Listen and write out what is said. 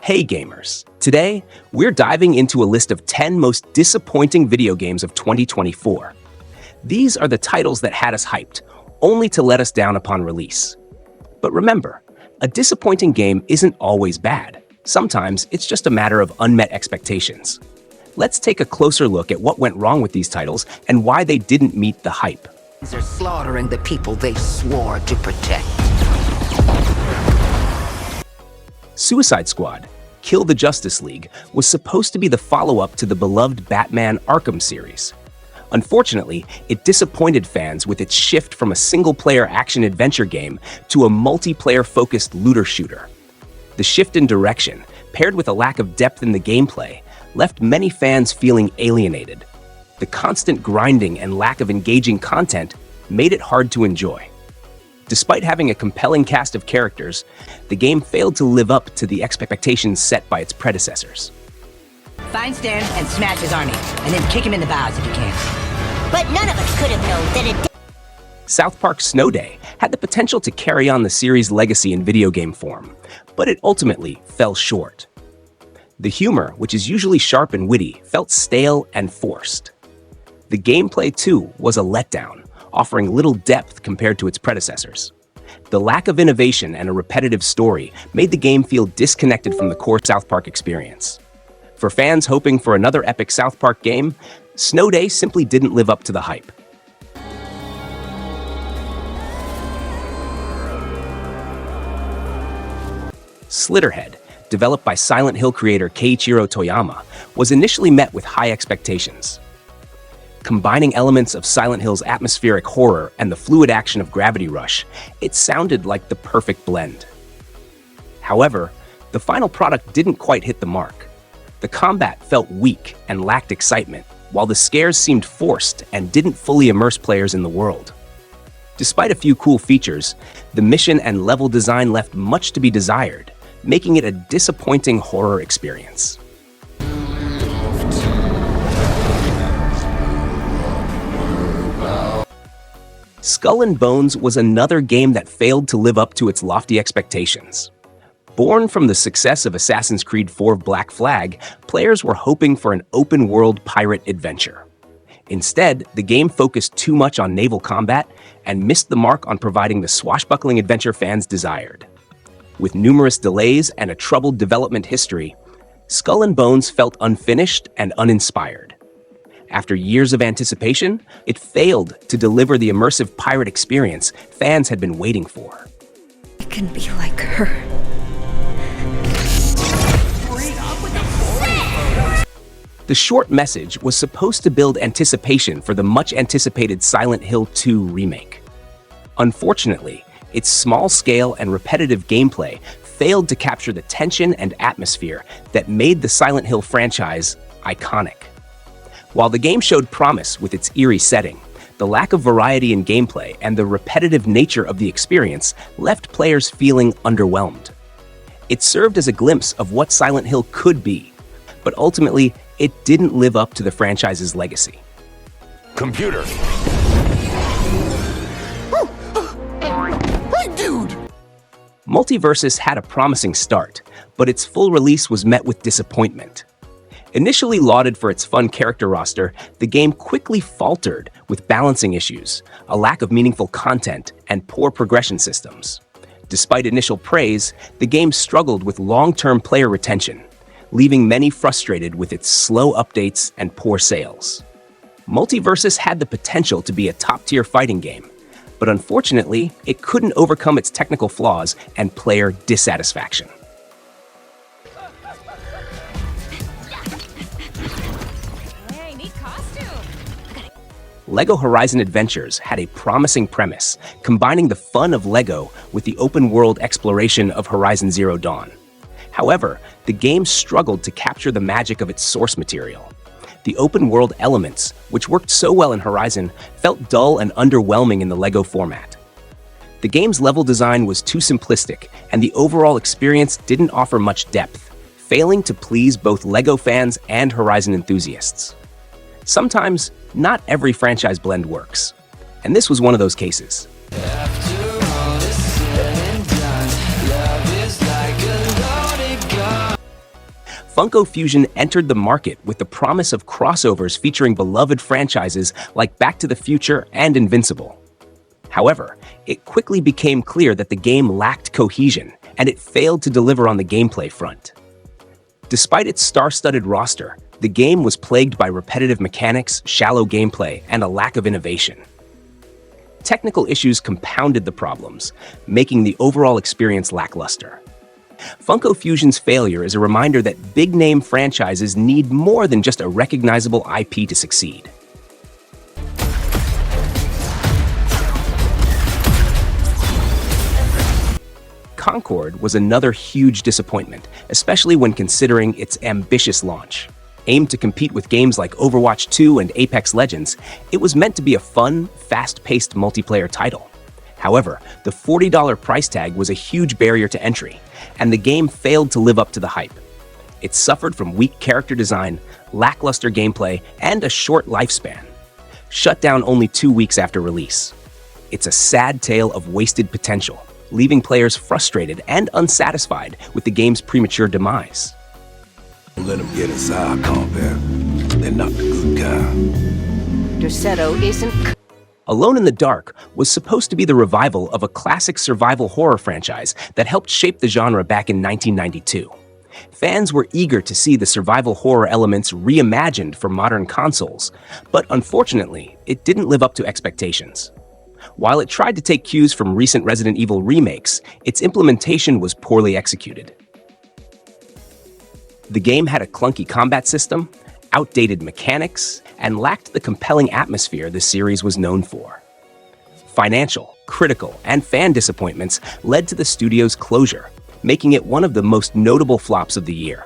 Hey gamers! Today, we're diving into a list of 10 most disappointing video games of 2024. These are the titles that had us hyped, only to let us down upon release. But remember, a disappointing game isn't always bad. Sometimes it's just a matter of unmet expectations. Let's take a closer look at what went wrong with these titles and why they didn't meet the hype. They're slaughtering the people they swore to protect. Suicide Squad: Kill the Justice League was supposed to be the follow-up to the beloved Batman Arkham series. Unfortunately, it disappointed fans with its shift from a single-player action-adventure game to a multiplayer-focused looter shooter. The shift in direction, paired with a lack of depth in the gameplay, left many fans feeling alienated. The constant grinding and lack of engaging content made it hard to enjoy. Despite having a compelling cast of characters, the game failed to live up to the expectations set by its predecessors. Find Stan and smash his army, and then kick him in the bows if you can. But none of us could have known that it... South Park Snow Day had the potential to carry on the series' legacy in video game form, but it ultimately fell short. The humor, which is usually sharp and witty, felt stale and forced. The gameplay, too, was a letdown, offering little depth compared to its predecessors. The lack of innovation and a repetitive story made the game feel disconnected from the core South Park experience. For fans hoping for another epic South Park game, Snow Day simply didn't live up to the hype. Slitterhead, developed by Silent Hill creator Keiichiro Toyama, was initially met with high expectations. Combining elements of Silent Hill's atmospheric horror and the fluid action of Gravity Rush, it sounded like the perfect blend. However, the final product didn't quite hit the mark. The combat felt weak and lacked excitement, while the scares seemed forced and didn't fully immerse players in the world. Despite a few cool features, the mission and level design left much to be desired, making it a disappointing horror experience. Skull and Bones was another game that failed to live up to its lofty expectations. Born from the success of Assassin's Creed IV Black Flag, players were hoping for an open-world pirate adventure. Instead, the game focused too much on naval combat and missed the mark on providing the swashbuckling adventure fans desired. With numerous delays and a troubled development history, Skull and Bones felt unfinished and uninspired. After years of anticipation, it failed to deliver the immersive pirate experience fans had been waiting for. I can be like her. The short message was supposed to build anticipation for the much-anticipated Silent Hill 2 remake. Unfortunately, its small-scale and repetitive gameplay failed to capture the tension and atmosphere that made the Silent Hill franchise iconic. While the game showed promise with its eerie setting, the lack of variety in gameplay and the repetitive nature of the experience left players feeling underwhelmed. It served as a glimpse of what Silent Hill could be, but ultimately, it didn't live up to the franchise's legacy. Computer. Hey, dude! Multiversus had a promising start, but its full release was met with disappointment. Initially lauded for its fun character roster, the game quickly faltered with balancing issues, a lack of meaningful content, and poor progression systems. Despite initial praise, the game struggled with long-term player retention, leaving many frustrated with its slow updates and poor sales. Multiversus had the potential to be a top-tier fighting game, but unfortunately, it couldn't overcome its technical flaws and player dissatisfaction. Hey, neat costume. LEGO Horizon Adventures had a promising premise, combining the fun of LEGO with the open-world exploration of Horizon Zero Dawn. However, the game struggled to capture the magic of its source material. The open-world elements, which worked so well in Horizon, felt dull and underwhelming in the LEGO format. The game's level design was too simplistic, and the overall experience didn't offer much depth, failing to please both LEGO fans and Horizon enthusiasts. Sometimes, not every franchise blend works, and this was one of those cases. Funko Fusion entered the market with the promise of crossovers featuring beloved franchises like Back to the Future and Invincible. However, it quickly became clear that the game lacked cohesion, and it failed to deliver on the gameplay front. Despite its star-studded roster, the game was plagued by repetitive mechanics, shallow gameplay, and a lack of innovation. Technical issues compounded the problems, making the overall experience lackluster. Funko Fusion's failure is a reminder that big-name franchises need more than just a recognizable IP to succeed. Concord was another huge disappointment, especially when considering its ambitious launch. Aimed to compete with games like Overwatch 2 and Apex Legends, it was meant to be a fun, fast-paced multiplayer title. However, the $40 price tag was a huge barrier to entry, and the game failed to live up to the hype. It suffered from weak character design, lackluster gameplay, and a short lifespan. Shut down only 2 weeks after release. It's a sad tale of wasted potential, leaving players frustrated and unsatisfied with the game's premature demise. Don't let them get inside, combat. They're not the good kind. Dersetto isn't... Alone in the Dark was supposed to be the revival of a classic survival horror franchise that helped shape the genre back in 1992. Fans were eager to see the survival horror elements reimagined for modern consoles, but unfortunately, it didn't live up to expectations. While it tried to take cues from recent Resident Evil remakes, its implementation was poorly executed. The game had a clunky combat system, outdated mechanics, and lacked the compelling atmosphere the series was known for. Financial, critical, and fan disappointments led to the studio's closure, making it one of the most notable flops of the year.